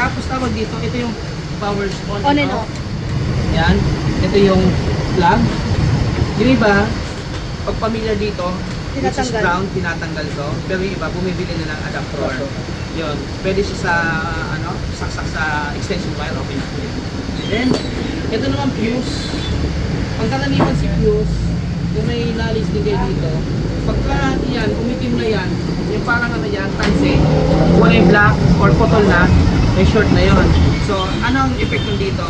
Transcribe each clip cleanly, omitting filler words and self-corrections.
Tapos tawag dito, ito yung power on. On and off. Yan. Ito yung plug. Yung iba, pag familiar dito, which is Tinatanggal. ground, tinatanggal to. Pero yung iba, bumibili na ng adapter. Yun. Pwede siya sa, saksak sa extension wire, okay na. Then, ito naman fuse. Pagkaraniwan si fuse, kung may knowledge din kayo dito, pagka yan, umitim na yan, yung parang ano yan, tanse, kulay black or putol na, may short na yon. So, ano ang effect nun dito?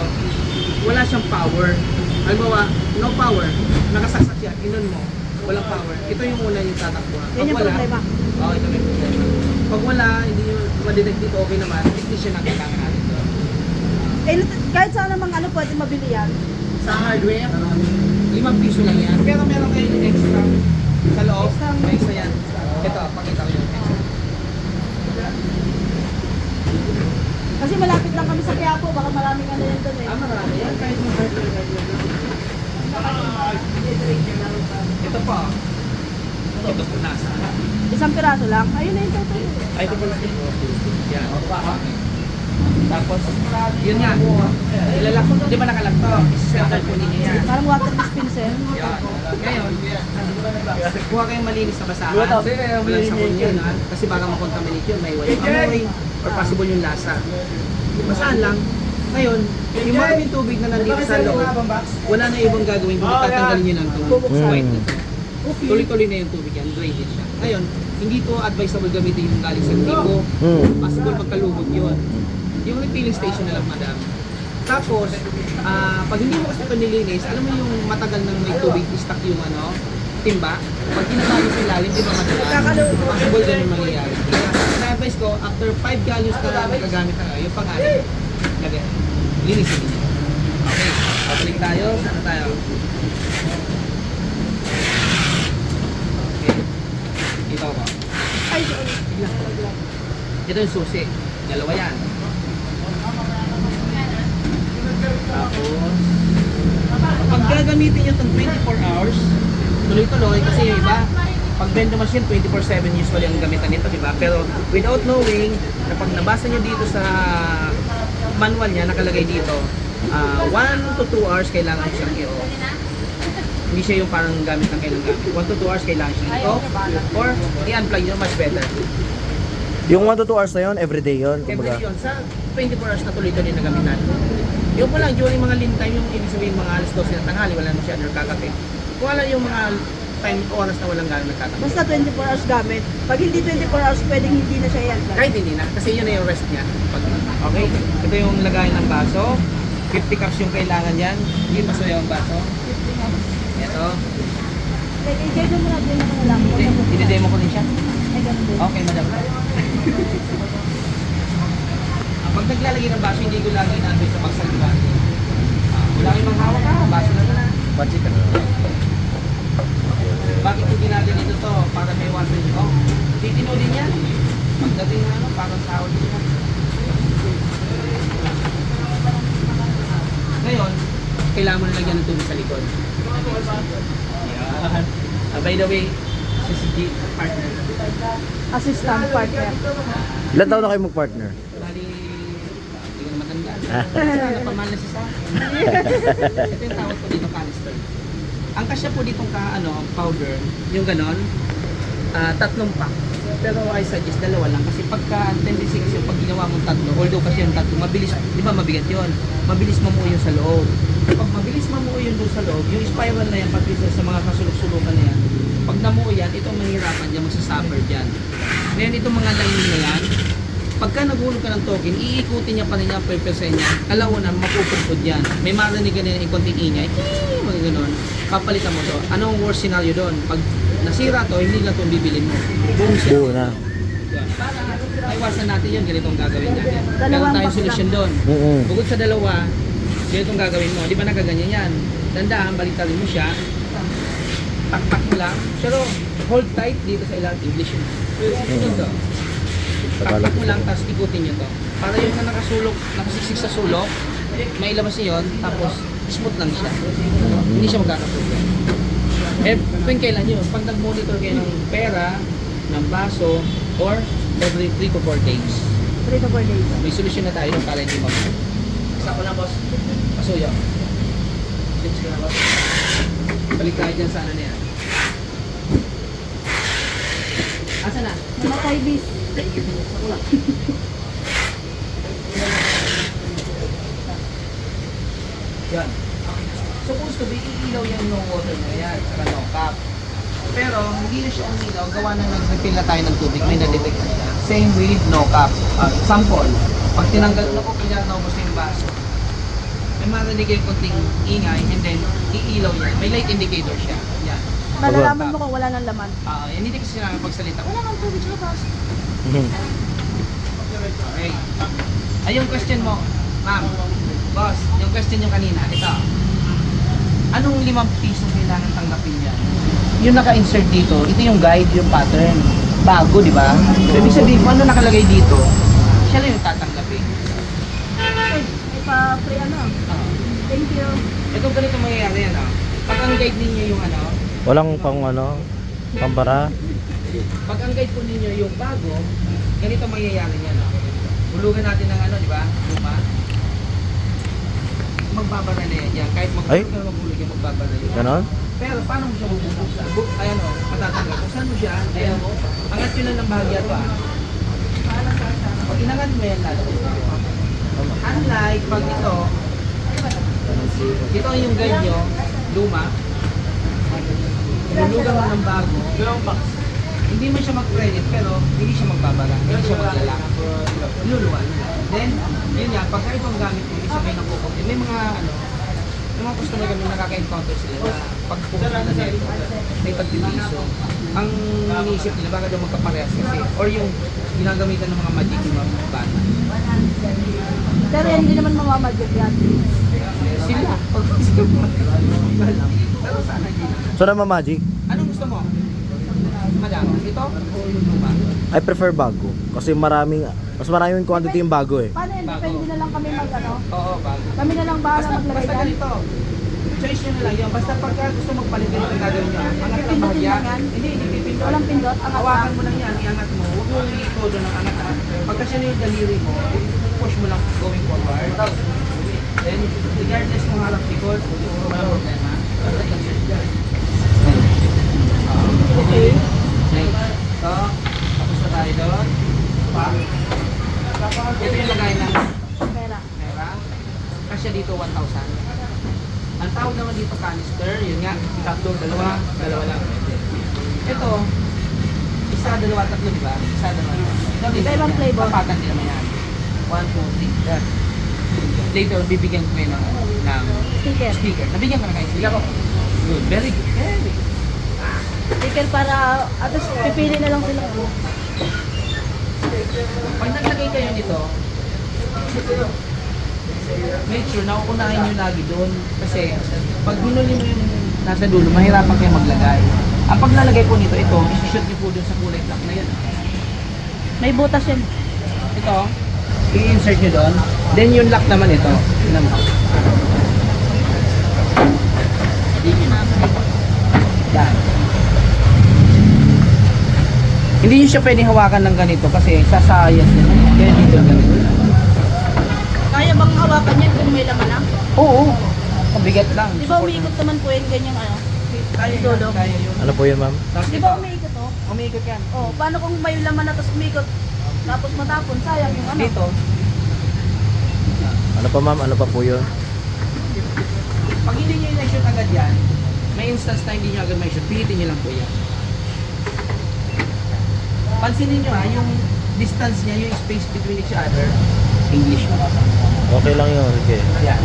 Wala siyang power. Halimbawa, no power, nakasaksak siya, inon mo, walang power. Ito yung una yung tatakbuhan. Yan yung problema. Oo, ito may problema. Pag wala, hindi nyo madetect dito, okay naman, hindi siya nakailangan natin doon. Eh, kahit saan namang ano pwede mabili yan. Sa hardware, 5 piso lang yan. Pero meron kayo extra sa loob, may isa yan. Ito, pakita ko yun. Kasi malapit lang kami sa Quiapo, baka maraming ano yan doon eh. Marami yan. Kahit yung hardware. Ito pa. Ito po nasa. Isang piraso lang. Ayun na yung total. Ay, ito po nasa. Yan. Tapos, yun nga. Ilalak. Di ba nakalak to? Standard po ninyo yan. Parang water dispenser. Yan. Ngayon, kuha kayong malinis na basahan. Walang sabon yun, ha? Kasi baka makontaminate yun. May walang amoy or possible yung lasa. Basahan lang. Ngayon, yung maraming tubig na nandito sa loob, wala na ibang gagawin kung tatanggalin nyo lang itong white nito. Tuloy-tuloy na yung tubig yan, drainage siya. Ngayon, hindi to advisable gamitin yung galing sa tipo. Possible magkalubog yun. Yung refilling station na lang, madam. Tapos, pag hindi mo kasi ito nilinis, alam mo yung matagal nang may tubig, stuck yung ano, timba. Pag kinakalis sa ilalim, di ba madalas? Possible din yung mangyayari. Kaya, na-advise ko, after 5 gallons na nagagamit na yung pang-alit, linisin niyo. Okay, babalik tayo. Saan tayo? Okay. Ito ko. Ay, sorry. Ito yung susi. Dalawa yan. Tapos, pag gagamitin nyo itong 24 hours, tuloy-tuloy kasi yung iba, pag bendo machine, 24/7 usually ang gamitan nito, diba? Pero without knowing, na pag nabasa nyo dito sa manual niya, nakalagay dito, 1 to 2 hours kailangan siyang i-off. Hindi siya yung parang gamit ng kailangan gamit. 1 to 2 hours kailangan siyang i-off or i-unplug nyo, much better. Yung 1 to 2 hours na yun, everyday yun. Every yun, sa 24 hours na tuloy-tuloy na gamitan. Yung po lang, during mga lean time, yung ibig sabihin mga alas 12 ng tanghali, wala na siya nagkakape. Kung wala yung mga time, oras na walang gano'ng nagkakape. Basta 24 hours gamit. Pag hindi 24 hours, pwedeng hindi na siya yan. Kahit hindi na, kasi yun na yung rest niya. Okay, ito yung lagayan ng baso. 50 cups yung kailangan yan. Hindi pa yung baso. Ito. I-demo mo na din ako na lang. I-demo ko din siya. Ay, ganun din. Okay, madam. Pag naglalagay ng baso, hindi ko lagi na-advise sa pagsalita. Wala kayong manghawak ka, baso na na. Budget ka na. Bakit ko ginaganito to? Para may water nyo. Titino din yan. Pagdating na ano, parang sahod din yan. Ngayon, kailangan mo na lagyan ng tubig sa likod. Yan. By the way, si G, partner. Assistant partner. Ilan taon na kayo mag-partner? Bali, hindi ko na matanda. Napamahal na siya sa akin. Ito yung tawag ko dito, canister. Ang kasya po ditong powder, yung ganon, 3 pack. Pero I suggest 2 lang kasi pagka tendency kasi pag ginawa mong 3, although kasi yung 3, mabilis, di ba mabigat yun? Mabilis mamuo yun sa loob. Pag mabilis mamuo yun doon sa loob, yung spiral na yan, pag sa mga kasulok-sulukan na yan, pag namuo yan, itong mahirapan dyan, magsasuffer dyan. Ngayon itong mga line na yan, pagka nagulog ka ng token, iikutin niya pa rin niya ang purpose niya. Alauna, mapupudpud yan. May marinig ka na yung konting ingay, mga ganon. Papalitan mo to. Anong worst scenario doon? Pag nasira to, hindi na itong bibilin mo. Boom siya. Buo na. Para iwasan natin yun, ganito ang gagawin natin. Meron Dalawang tayong box solusyon doon. Bukod sa dalawa, ganito ang gagawin mo. Di ba nakaganyan yan? Tandaan, baliktarin mo siya. Taktak mo lang. Pero hold tight dito sa ilang English yun. Ito. Taktak mo lang, tapos ikutin nyo to. Para yung na nakasiksik sa sulok, may ilabas niyo yun, tapos smooth lang siya. Hindi siya magkakaproblem. Eh, tuwing kailan yun? Pag nag-monitor kayo ng pera, ng baso, or every 3 to 4 days. 3 to 4 days. May solusyon na tayo para hindi mabuo. Isa ko na, boss. Pasuyo. Tips ko na, boss. Balik tayo dyan sa ano na yan. Asa na? Namatay bis. Yan. Supposed to be, iilaw yung no water na yan, saka no cap. Pero, hindi na siya umilaw, gawa na nag-refill na tayo ng tubig, may na-detect na siya. Same with no cap. Example, pag tinanggal na ko, pinanaubos na yung baso, may marinig yung konting ingay, and then, iilaw yan. May light indicator siya. Yan. Malalaman mo kung wala ng laman. Yan, hindi kasi sila pagsalita. Wala kang tubig sa labas. Okay. Ay, yung question mo, ma'am, boss, yung question yung kanina, ito. Anong 5 piso kailangan tanggapin yan? Yung naka-insert dito, ito yung guide, yung pattern. Bago, di ba? So, ibig sabihin, kung ano nakalagay dito, siya lang yung tatanggapin. Ay, may pa-free ano. Ah. Thank you. Ito ganito mangyayari yan, ah. Pag ang guide ninyo yung ano, Walang pang ano, pampara. pag ang guide po ninyo yung bago, ganito mangyayari yan, ah. Hulugan natin ng ano, di ba? Luma. Magbabara na yan. Kahit Ay. maghulog ka maghulog yan, magbabara yan. Ganon? Pero paano mo siya bubuksan? Ayan o, matatanggap. Buksan mo siya, ayan o. Angat yun lang ng bahagya to ah. Pag inangat mo yan lalo. Unlike pag ito yung guide nyo, luma. Lulugan mo ng bago. Hindi mo siya mag-credit pero hindi siya magbabara. Hindi siya maglalak. Luluwan mo lang. Then, yun yan, pagka itong gamit mo, ibig sabihin ng kukunti. May mga ano, yung mga customer kami nakaka-encounter sila na pag pumunta na nito, may pagpipiso. Ang iniisip nila, baka daw magkaparehas kasi. Or yung ginagamitan ng mga magic yung mga bata. Pero yan, hindi naman mamamadyo yan. Sila, pag sila alam. Pero sana hindi naman. So na magic? Anong gusto mo? Madam, ito o yung luma? I prefer bago. Kasi mas maraming quantity yung bago eh. Paano yan? Depende na lang kami mag ano. Oo, bago. Kami na lang bahala Basta maglagay dyan. ganito. Choice nyo na lang yun. Basta pagka gusto magpalit ganito ang gagawin nyo. Angat ng Pipindutin bahagya. lang yan? Hindi pipindot. Walang pindot, angat Hawakan lang. mo lang yan, iangat mo. Huwag mo i-todo ng angat. Pagka siya na yung daliri mo, push mo lang going forward. Then, regardless kung harap likod, walang problema. Okay. So, tapos na tayo doon. Ito yung lagay ng Pera. pera. Kasya dito 1,000. Ang tawag naman dito canister, yun nga, tatlo, dalawa lang. Ito, isa, dalawa, tatlo, di ba? Isa, dalawa. Ito, Iba-ibang flavor. Tapatan din naman yan. 1, 2, 3, yeah. Later, bibigyan ko yun ng Sticker. sticker. Nabigyan ko na kayo sticker. Good, very good. Very good. Sticker para, at least pipili na lang sila. Pag naglagay kayo nito, make sure na uunahin nyo lagi doon. Kasi pag hinuli mo yung nasa dulo, mahirapan kayo maglagay. Ang paglalagay po nito, ito, isi-shoot nyo po doon sa kulay black na yan. May butas yan. Ito, i-insert nyo doon. Then yung lock naman ito. Tignan mo. Yan. Hindi nyo siya pwedeng hawakan ng ganito kasi sasayas nyo. Kaya dito ganito. Kaya bang hawakan yan kung may laman na? Oo. Mabigat lang. Di ba umiikot naman po yan ganyang ano? Kaya Dolo. yun. Kaya yun. Ano po yun, ma'am? Tapos Di ito. ba umiikot to? Umiikot yan. Oh, paano kung may laman na tapos umikot? Tapos matapon, sayang yung ano. Dito. Ano pa, ma'am? Ano pa po yun? Pag hindi nyo i-shoot agad yan, may instance na hindi nyo agad may shoot, pilitin nyo lang po yan. Pansinin nyo yung distance niya, yung space between each other, English mo. Okay lang yun, okay. Yan.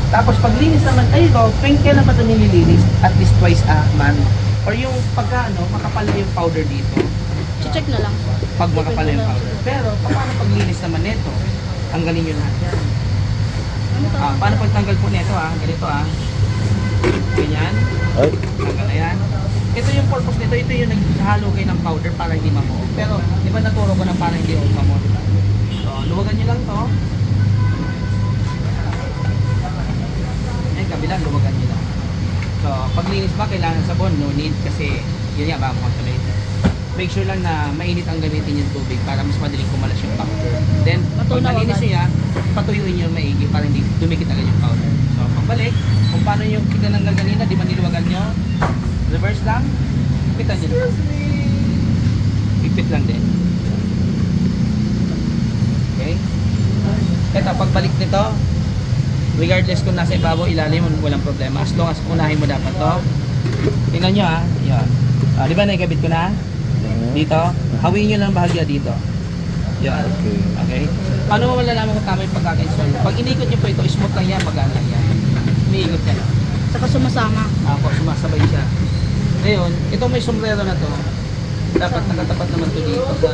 Tapos pag linis naman, ay ito, kailan ba ito nililinis? At least twice a month. Or yung pagka makapal na yung powder dito, Check na lang. pag makapal na yung powder. Pero paano pag linis naman nito? Tanggalin nyo lahat yan. Ano to? Paano pagtanggal po nito ganito ganyan. Ay, Tanggal na yan. Ito yung purpose nito, ito yung naghalo kayo ng powder para hindi mamuo. Pero, di ba naturo ko na para hindi mamuo, di ba? So, luwagan nyo lang to. Ayun, kabilang, luwagan nyo lang. So, pag linis ba, kailangan sabon, no need kasi, yun nga, baka mukhang tuloy ito. make sure lang na mainit ang gamitin yung tubig para mas madaling kumalas yung powder. Then, pag Matunaw nalinis agad. nyo yan, patuyuin nyo maigi para hindi dumikit agad yung powder. So, pagbalik, kung paano yung tinanggal kanina, di ba niluwagan nyo? Reverse lang, ipitan nyo. Ipit lang din. Okay? Ito, pagbalik nito, regardless kung nasa ibabaw, ilalim, walang problema. As long as unahin mo dapat to. Tingnan nyo yan. Di ba naikabit ko na? Dito, hawin nyo lang bahagya dito. Yan. Okay? Paano mo malalaman kung tama yung pagkaka-install? Pag inikot nyo po ito, smooth lang yan, magaan lang yan. Iniikot yan. Saka sumasama. Ako, sumasabay siya. Ngayon, itong may sombrero na to, dapat nakatapat naman to dito sa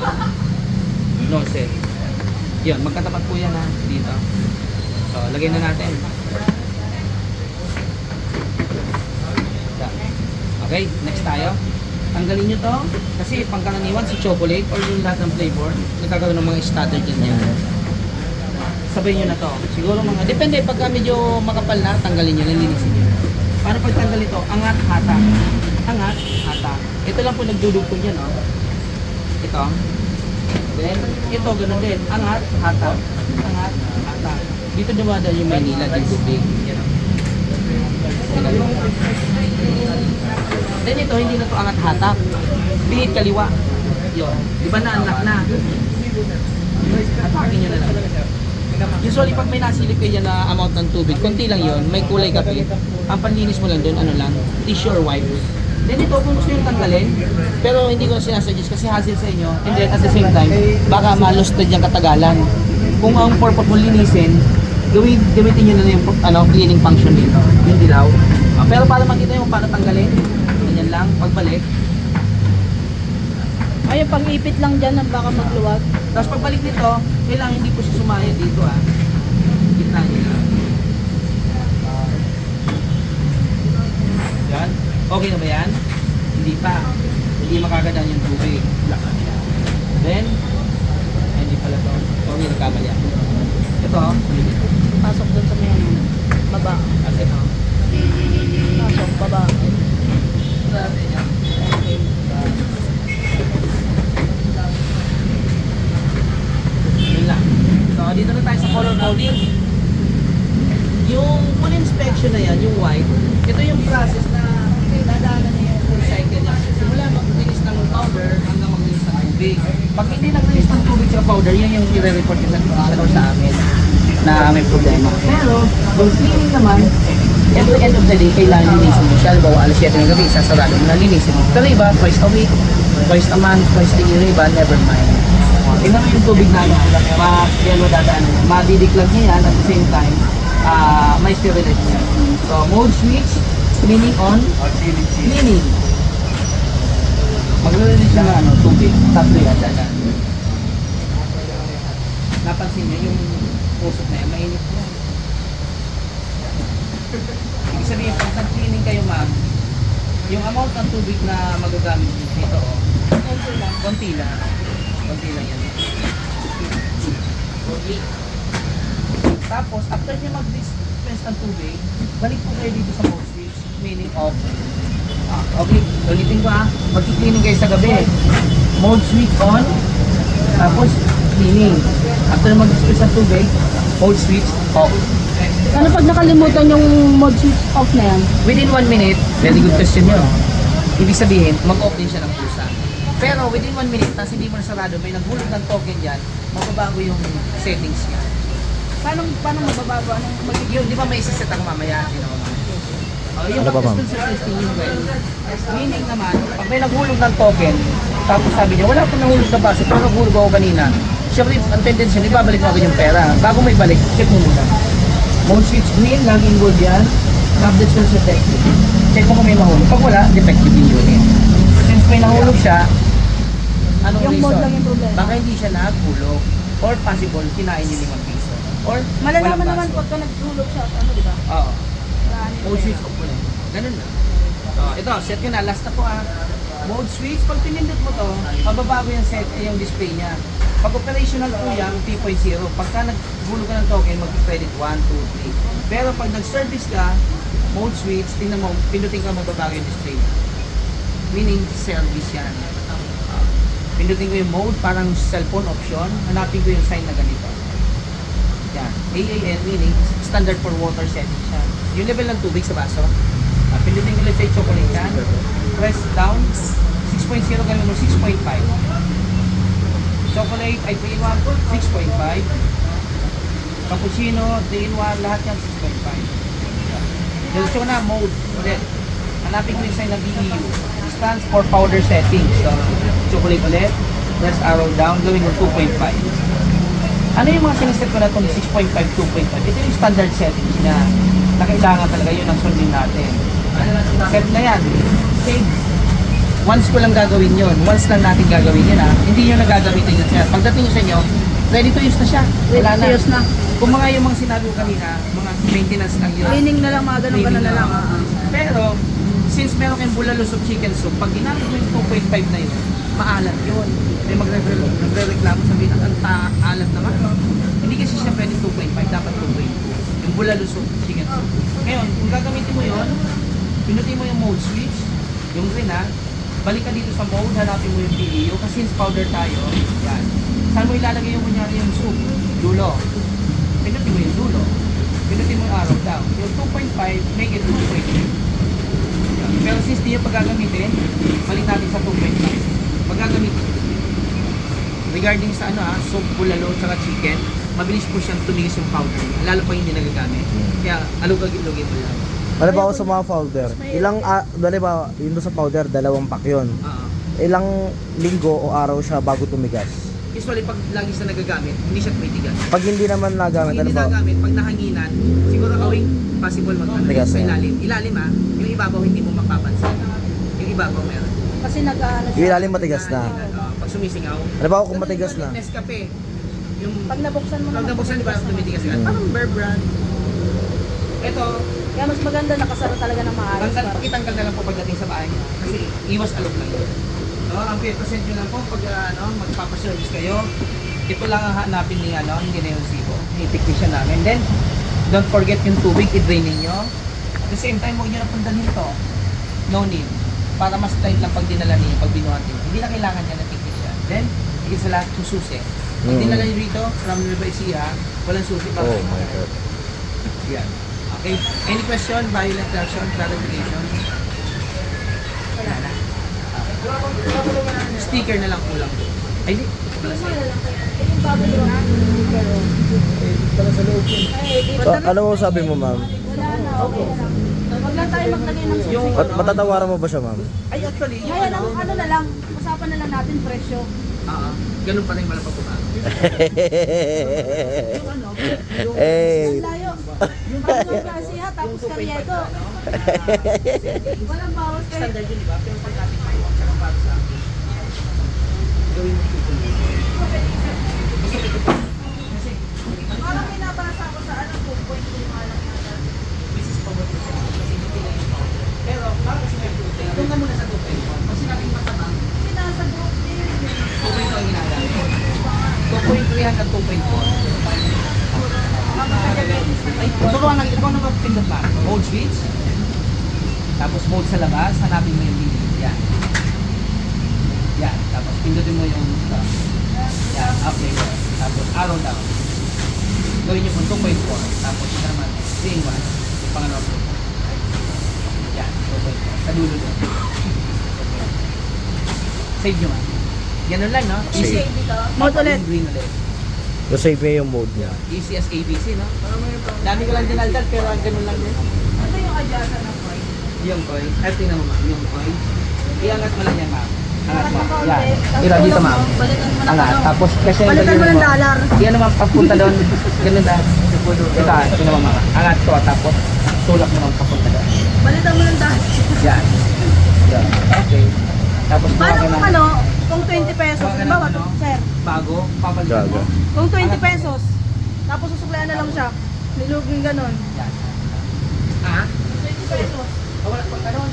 nozzle. Yun, magkatapat po yan dito. So, lagay na natin. Okay, next tayo. Tanggalin nyo to, kasi pangkaraniwan si chocolate or yung lahat ng flavor, nagkakaroon ng mga stutter dyan yan. Sabay nyo na to. Siguro mga, depende, pagka medyo makapal na, tanggalin nyo, nalinisin nyo. Paano pag tanggal ito? Angat, hata. Angat, hata. Ito lang po nagdudugtong yan, oh. Ito. Then, ito, ganun din. Angat, hata. Angat, hata. Dito dumadaan yung Maynila, yung tubig. Yan, oh. Then ito, hindi na to angat hatak. Bihit kaliwa. Yun. Di ba na-unlock na? Hatakin nyo na lang. Usually, pag may nasilip kayo na amount ng tubig, konti lang yon, may kulay kape. Ang panlinis mo lang doon, ano lang, tissue or wipes. Then ito, kung gusto yung tanggalin, pero hindi ko sinasuggest kasi hassle sa inyo. And then at the same time, baka malustad yung katagalan. Kung ang purpose mo linisin, gamitin nyo na yung cleaning function dito, yung dilaw. Pero para makita nyo paano tanggalin, ganyan lang, pagbalik. Ay, yung pang-ipit lang dyan, baka magluwag. Tapos pagbalik nito, kailangan hindi po siya sumaya dito Gitna nyo lang. Yan. Okay na ba yan? Hindi pa. Hindi makakadan yung tubig. Then, hindi pala to. Sorry, nagkamali ako. Ito, Pasok dun sa may baba. as ito. Pasok, baba. Yun lang. So, dito na tayo sa color coding. Yung full inspection na yan, yung white, ito yung process na dadaanan niya yung full cycle niya. Simula mag-release ng powder hanggang mag-release ng tubig. Pag hindi nag-release ng tubig sa powder, yan yung i-report niya sa amin na may problema. Pero, kung cleaning naman, at the end of the day, kailangan linisin mo siya. Halimbawa, alas 7 ng gabi, isasarado mo na linisin mo. Pero iba, twice a week, twice a month, twice a year, iba, never mind. Tingnan mo yung tubig na yan mo dadaan. Madidiklag niya yan at the same time, may sterilize niya. So, mode switch, cleaning on, cleaning. Magre-release siya ng tubig. Tatlo yan, dadaan. Napansin niyo yung usok na yan, mainit po. Ibig sabihin, pag nag-cleaning kayo ma'am, yung amount ng tubig na magagamit dito, konti lang. Konti lang yan. Okay. Tapos, after nyo mag-dispense ng tubig, balik po kayo dito sa mode switch, meaning off. Okay, ulitin ko mag-cleaning kayo sa gabi. Mode switch on, tapos cleaning. After mag-dispense ng tubig, mode switch off. Ano pag nakalimutan yung mode switch off na yan? Within 1 minute, very good question yun. Ibig sabihin, mag-off din siya ng pusa. Pero within 1 minute, tapos hindi mo nasarado, may naghulog ng token dyan, mababago yung settings niya. Paano mababago? Anong magiging? Yun, di ba may isiset ako mamaya? Yung Ano ba, ma'am? distance testing yun, well, meaning naman, pag may naghulog ng token, tapos sabi niya, wala akong nahulog na base, pero naghulog ako kanina. Siyempre, ang tendency, ibabalik mo agad yung pera. Bago may balik, check mo muna. Mode switch green, laging gold yan. Knob distance detected. Check mo kung may mahulog. Pag wala, defective yung unit. Since may nahulog siya, anong Yung reason? mode lang yung problema. Baka hindi siya naghulog. Or possible, kinain niya 5 piso. Or Malalaman walang naman baso. pagka nagtulog siya, ano diba? Oo. Ano Mode switch off mo na. Ganun na. So, ito, set ko na. Last na po Mode switch, pag pinindot mo to, mababago yung yung display niya. Pag operational po yan, P.0. Pagka naghulog ka ng token, mag-credit 1, 2, 3. Pero pag nag-service ka, mode switch, tingnan mo, pindutin ka, mababago yung display niya. Meaning, service yan. Pindutin ko yung mode, parang cellphone option. Hanapin ko yung sign na ganito. Yan. AAN meaning standard for water setting siya. Yung level ng tubig sa baso. Pindutin ko let's say chocolate yan. Press down. 6.0 gawin mo 6.5. Chocolate ay 3-in-1, 6.5. Cappuccino, 3-in-1, lahat yan 6.5. Diretso na, mode. Ulit. Hanapin ko yung sign na BEU. Stands for powder setting. So, chocolate ulit. Press arrow down. Gawin mo 2.5. Ano yung mga siniset ko na itong 6.5, 2.5? Ito yung standard settings na kailangan talaga yun ang sundin natin. Set na yan. Save. Once ko lang gagawin yun. Once lang natin gagawin yun ha. Hindi nyo nagagamitin yun siya. Pagdating nyo sa inyo, ready to use na siya. Wala na. Serious na. Kung mga yung mga sinabi ko kanina, mga maintenance lang yun. Cleaning na lang, mga ganun na lang. Pero, since meron kayong bulalo soup, chicken soup, pag ginamit mo yung 2.5 na yun, maalat yun. May magre-reklamo sabihin, ang alat naman. Hindi kasi siya pwede 2.5, dapat 2.2. Yung bulalo soup, chicken soup. Ngayon, kung gagamitin mo yun, pinutin mo yung mode switch, yung green ha, balik ka dito sa mode, hanapin mo yung PEO, kasi since powder tayo, yan. Saan mo ilalagay yung kunyari yung soup? Dulo. Pinutin mo yung dulo. Pinutin mo yung arrow down. Yung 2.5, make it 2.2. Pero since di yung paggagamitin, balik natin sa 2.5. Paggagamitin. Regarding sa soup, bulalo, tsaka chicken, mabilis po siyang tumigis yung powder. Lalo pa hindi nagagamit. Kaya alugag-ilugin mo lang. Halimbawa sa mga powder, halimbawa yun doon sa powder, 2 pack yun. Ilang linggo o araw siya bago tumigas? Usually, pag lagi siya nagagamit, hindi siya tumitigas. Pag hindi naman nagamit, Pag hindi nagamit, pag nahanginan, siguro awing possible Tigas sa na. ilalim. Ilalim yung ibabaw hindi mo mapapansin. Yung ibabaw meron. Kasi nag-ano Yung siya. ilalim matigas na. Pag sumisingaw. Halimbawa kung matigas na. Nescafe. Yung Pag nabuksan mo pag naman. nabuksan, di ba tumitigas ka? Mm. Parang Bear Brand. Ito, Kaya mas maganda nakasara talaga ng maayos. pakitanggal na lang po pagdating sa bahay niyo. Kasi iwas alok lang yun. Ang 5% nyo lang po pag magpapaservice kayo. Ito lang ang hanapin ni hindi na yung sibo. Yung technician namin. Then, don't forget yung tubig, i-drain ninyo. At the same time, huwag nyo na pundan dito. No need. Para mas tight lang pag dinala niyo, pag binuhat niyo. Hindi na kailangan niya ng technician. Then, higit sa lahat, yung susi. Pag dinala niyo dito, from Nueva Ecija, walang susi para Oh my God. yan. Okay. Any question, violent reaction, clarification? Wala na. Sticker na lang kulang. Ay, di. Yung bago yung Ano mo sabi mo, ma'am? wala na, okay na lang. Huwag lang tayo maglagay ng susi. Matatawaran mo ba siya, ma'am? Ay, actually, yung Ngayon, ano na lang, usapan na lang natin presyo. ganun pa rin pala pagkumaan. Hey. Ang layo. Yung bago yung Garcia, tapos Carriedo. Walang bawas kayo. Standard yun, di ba? Pero pag natin may walk, saka para sa akin, gawin mo ito. Kasi, Parang may nabasa ko sa 2.2 nga lang nata. this is power to sa kasi hindi lang yung power. Pero, para kasi may tubig, doon ka muna sa tubig. Pag sinabing matabang, Nasa group din. 2.2 ang ginagawa. 2.3 hanggang 2.4. Ay, turuan lang, ito na pindot na. Mode switch. Tapos mode sa labas, hanapin mo yung video. Yan. Yan. Tapos pindutin mo yung yan, up layer. Tapos arrow down. Gawin nyo po 2.4. Tapos ito naman, 3-in-1. Yung pangalawa po. Yan, 2.4. Sa dulo doon. Save nyo man. Ganun lang, no? Easy. Mode ulit. Green ulit. Save niya yung mode niya. Easy as ABC, no? Dami ko lang dinaldal, pero ang ganun lang din. Ano yung adjustan ng coin? Yung coin. Ay, tingnan mo, ma'am. Yung coin. Iangat mo lang yan, ma'am. Angat mo. Angat mo Yan. kaunti. Tapos Ira dito, tulak ma'am. mo. Balikan mo ng Angat. ano. Tapos, kasi Balikan mo ng dollar. Yan naman, papunta doon. Ganun na. Ito, tingnan mo, ma'am. Angat ko, tapos tulak mo naman papunta doon. Balikan mo ng dollar. Yan. Yan. Okay. Tapos, Paano kuha ka kung ng kung 20 pesos, Kuha ka ng halimbawa, ano? sir, bago, papalitan mo. Gaga. kung 20 pesos, tapos susuklayan na lang siya, nilugin ganon. Yan. Ah? 20 pesos. Wala pa ganun.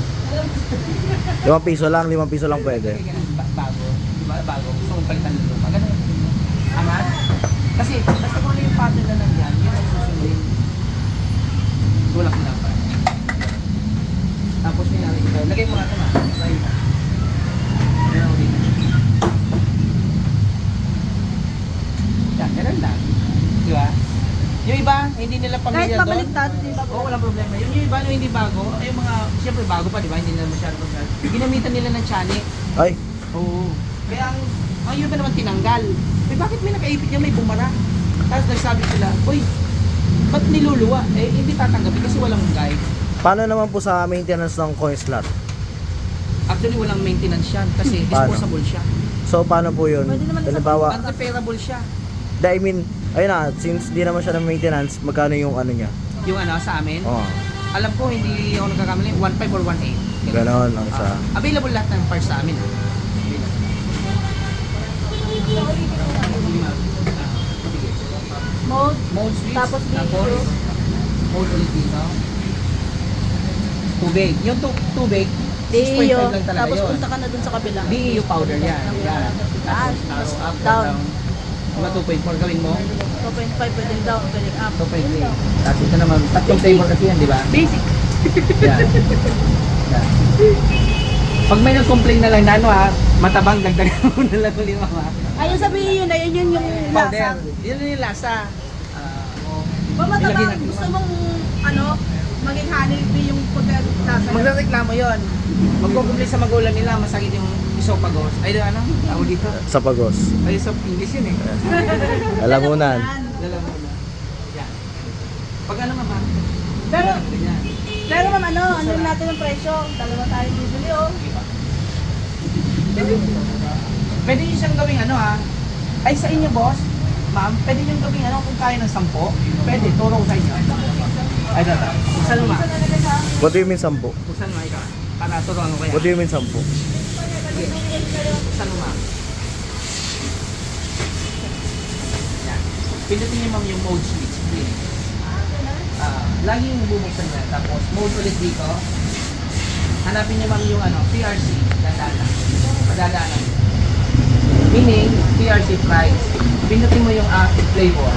5 piso lang, 5 piso lang pwede. Bago. Diba? Bago. Gusto mong palitan ng luma. Ganun. Angat. Kasi, basta kung ano yung pattern na nandiyan, yun ang susundin. Tulak mo lang pa. Tapos may namin ito. Lagay mo natin, ma. Try mo. Ganun ulit. Yung iba, hindi nila Kahit pamilya doon. mabaliktad, di ba? Oo, walang problema. Yung iba na hindi bago, ay yung mga, siyempre bago pa, di ba? Hindi nila masyado masyado. Ginamitan nila ng tiyanik. Ay, Oo. Kaya ang iba naman tinanggal. Eh, bakit may nakaipit niya, may bumara? Tapos nagsabi sila, uy, ba't niluluwa? Eh, hindi tatanggapin kasi walang guide. paano naman po sa maintenance ng coin slot? Actually, walang maintenance yan kasi Paano? disposable siya. So, paano po yun? Pwede naman isa- Halimbawa, Unrepairable siya. I mean, ayun na, since di naman siya ng maintenance, magkano yung ano niya? Yung ano, sa amin, Oo, alam ko hindi ako nagkakamali, 1.5 or 1.8. ganon ang isa. Available lahat ng parts sa amin. Mode, Mode switch, Tapos dito. mode ulit dito. Tubig. Yung tubig, 6.5 DEO, lang talaga tapos yun. punta ka na dun sa kabila. DEU powder yan. Yan. Taas, Tapos arrow up, down. down. Mga 2.4 gawin mo. 2.5 pwedeng down, pwedeng up. 2.3. Tapos ito naman, tatlong flavor kasi yan, di ba? Basic. Yan. Yan. Pag may nag-complain na lang na ano ha, matabang, dagdagan mo na lang ulit ha. Ayun sabihin yun, ayun yun yung Powder. lasa. Yun yung lasa. Ba Ilagay matabang, natin gusto mo. mong ano, maging honeybee yung pagka lasa. Magreklamo yun. Magkukumpli sa magulang nila, masakit yung esophagus. Ay, ano? Tawag dito. Sa pagos. Ay, so English yun eh. Lalamunan. Alam mo na. Yan. Pag ano ma'am? Pero, Ganyan. pero ma'am, ano natin ang presyo? Dalawa tayo bibili oh. Pwede nyo siyang gawing ano ha. Ay sa inyo boss, ma'am, pwede nyo gawing ano kung kaya ng 10. Pwede, turo ko sa inyo. Ay, data. Buksan mo ma'am. What do you mean 10? Buksan mo ikaw. Para turuan ko kaya. What do you mean 10? Sige. Buksan mo ma'am. Yan. Pindutin niyo ma'am yung mode switch. Please. Laging bubuksan niya. Tapos mode ulit dito. Hanapin niyo ma'am yung ano, PRC. Dadaanan. Padadaanan. Meaning, PRC price. Pindutin mo yung flavor.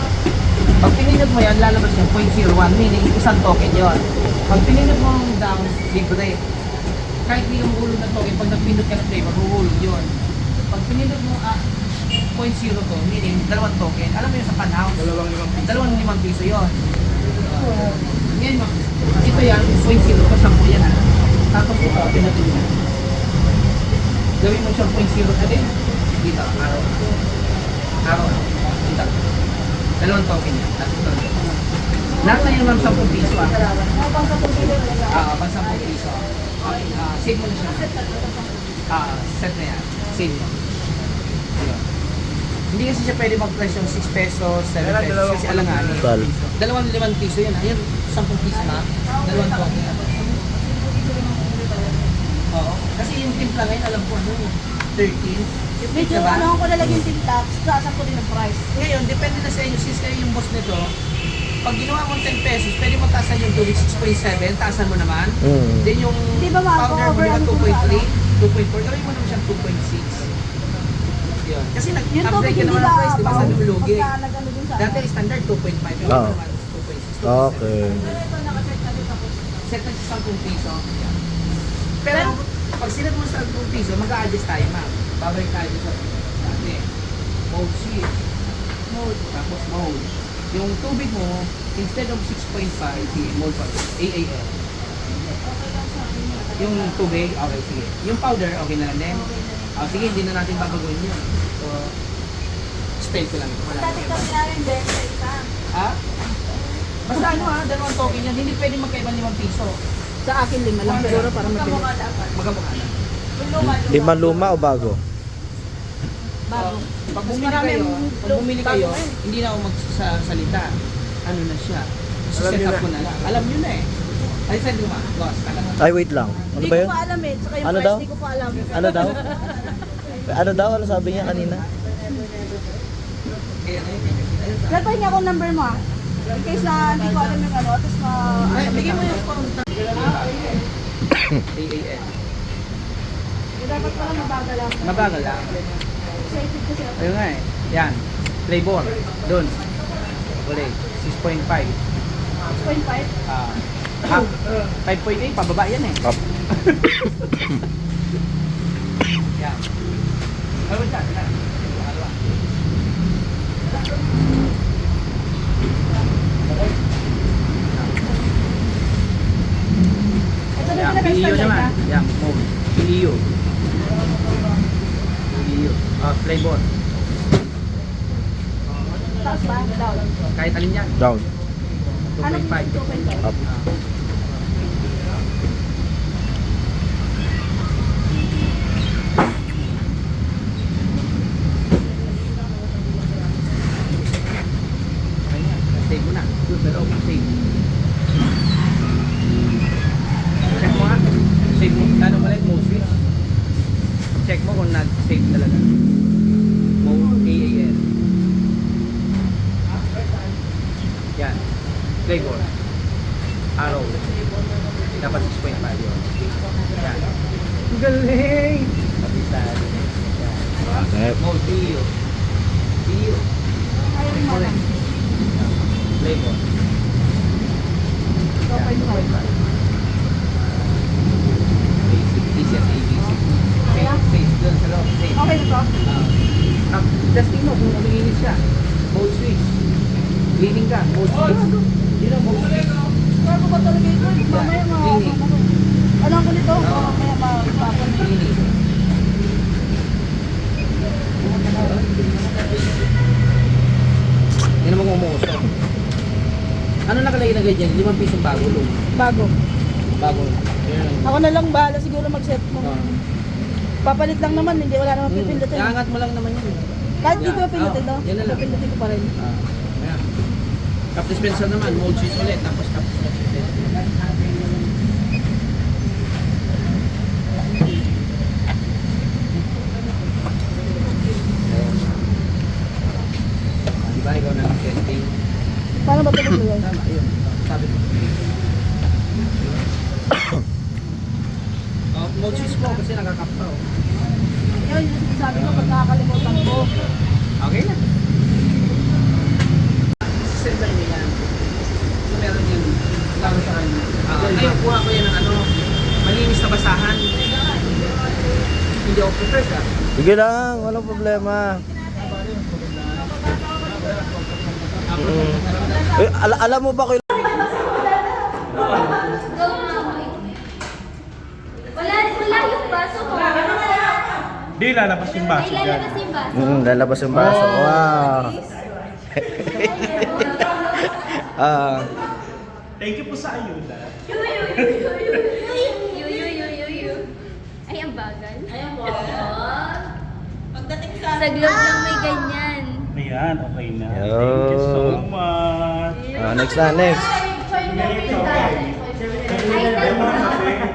Pag pinindot mo yan, lalabas yung 0.01. Meaning, isang token yon. Pag pinindot mo yung down, libre. Kahit di yung hulog ng token, pag nagpindot ka ng flavor, huhulog yun. Pag pinindot mo 0.02, meaning dalawang token. Alam mo yun sa panhouse? Dalawang limang piso yun. Yan ma'am. Ito yan, 0.0 pa 10 yan. Tapos ito, pindutin mo. Gawin mo siyang 0.0 na din. Dito, araw. Araw. Dito. Dalawang token yan. Tapos ito. Lahat na yun ma'am 10 piso ah. Pang 10 piso. Okay, save mo na siya. Set na yan. Save mo. Ayun. Hindi kasi siya pwede mag-price yung 6 pesos, 7 pesos kasi alanganin. Tal. Dalawang 5 piso yan. Ayun, 10 piso na. Dalawang token. Oo. Kasi yung timpla ngayon, alam ko ano, 13. Medyo Diba? ano ko lalagyan yung tintax, saan ko din ang price. Ngayon, depende na sa inyo. Since kayo yung boss nito, pag ginawa mo 10 pesos, pwede mo taasan yung tubig 6.7, taasan mo naman. Then yung Di ba, ma'am, powder mo over naman ano kung 2.3, 2.4, gawin mo naman siyang 2.6. Yun. Kasi Yung nag-upgrade tubig ka hindi naman ba ang price, di ba sa lulugi? pagka nag-ano dun sa Dati standard 2.5, yung Oo. naman 2.6. Okay. Ito nakaset na dun sa post. Set na siya 10 piso. Yan. Pero pag sinet mo sa 10 piso, mag-a-adjust tayo ma'am. Babalik tayo sa dati. Mode switch. Mode. Tapos mode. Yung tubig mo, instead of 6.5, sige, mode pa. AAL. Yung tubig, okay, sige. Yung powder, okay na lang din. Sige, hindi na natin babaguhin yun. So, stay ko lang. Wala na Dati iba. kami namin din sa isa. Ha? Basta ano ha, dalawang token yan. Hindi pwede magkaiba 5 piso. Sa akin 5 lang siguro para mabilis. Magkamukha na. Lima luma o bago? Bago. Pag Mas bumili marami kayo, ang pag bumili kayo, bago eh. hindi na ako magsasalita. Ano na siya? Set up ko na lang. Alam nyo na eh. Ay, send mo ma. Boss, talaga. Ay, wait lang. Ano Hindi ba ko yun? pa alam eh. Saka yung Ano price, daw? hindi ko pa alam. Ano daw? Ano daw? Ano sabi niya kanina? Eh, ano yun? Nagpahinga ako number mo ah. In case na hindi ko alam yung ano, tapos Ay, bigyan mo yung contact. AAN. dapat pala mabagal lang. Mabagal lang. Excited kasi ako. Ayun nga eh. Yan. Flavor. Doon. Uli. 6.5. 6.5. Half. 5.8. Pababa yan eh. Up. Yan. Ano ba siya? Pangalawa. na best PEO friend naman. ka? Yan, mode. PEO. PEO. Flavor. Taas ba? Down. Kahit alin yan. Down. 2.5. 2.5? Up. Save mo na. Doon sa loob. Save. Check mo nga. Save mo. Ano pala yung mode switch? Check mo kung nag-save talaga. Mode AAL. Yan. Flavor. Arrow. Dapat 6.5 yun. Yan. Ang galing! Kabisado. Yan. Okay. Mode PEO. PEO. Ayaw mo lang. Flavor. 2.5. Basic. Easy as ABC. Safe. Safe. Doon sa loob. Safe. Okay na to? Testing mo kung umiinis siya. Mode switch. Cleaning ka. Mode switch. Yun ang mode switch. Bago ba talaga ito? Mamaya Cleaning. Alam ko nito? Oo. Mamaya mapapon. Cleaning. Yan naman kung umuusok. Ano nakalagay dyan? 5 pisong bago. Bago. Bago. Yan lang. Ako na lang bahala siguro mag-set mo. Ah. Papalit lang naman, hindi wala naman pipindutin. Iangat mo lang naman yan. Kahit di ko Yan. pindutin, no? Yan na lang. Pindutin ko pa rin. Ayan. Cup dispenser naman, mode switch ulit, tapos cup dispenser ulit. Ayan. Di ba ikaw na testing? Paano ba ito maglagay? Tama, yun. Sabi mo. Mode switch mo kasi nakakap pa. Oh. Yun, yung sabi ko, pag nakakalimutan ko. Okay na. Sisend niya yan. So meron yung laro sa kanya. Ngayon kuha ko yan ng ano, malinis na basahan. Hindi ako prepared ka. Sige lang, walang problema. Alam mo ba ko Wala yung baso ko. Di lalabas yung baso May dyan. lalabas yung baso. lalabas yung baso. Wow. Thank you po sa ayuda. Yu. Ay, ang bagal. Sa globe lang may ganyan. Ayan, okay na. Yo. Thank you so much. Next na, next. Ay,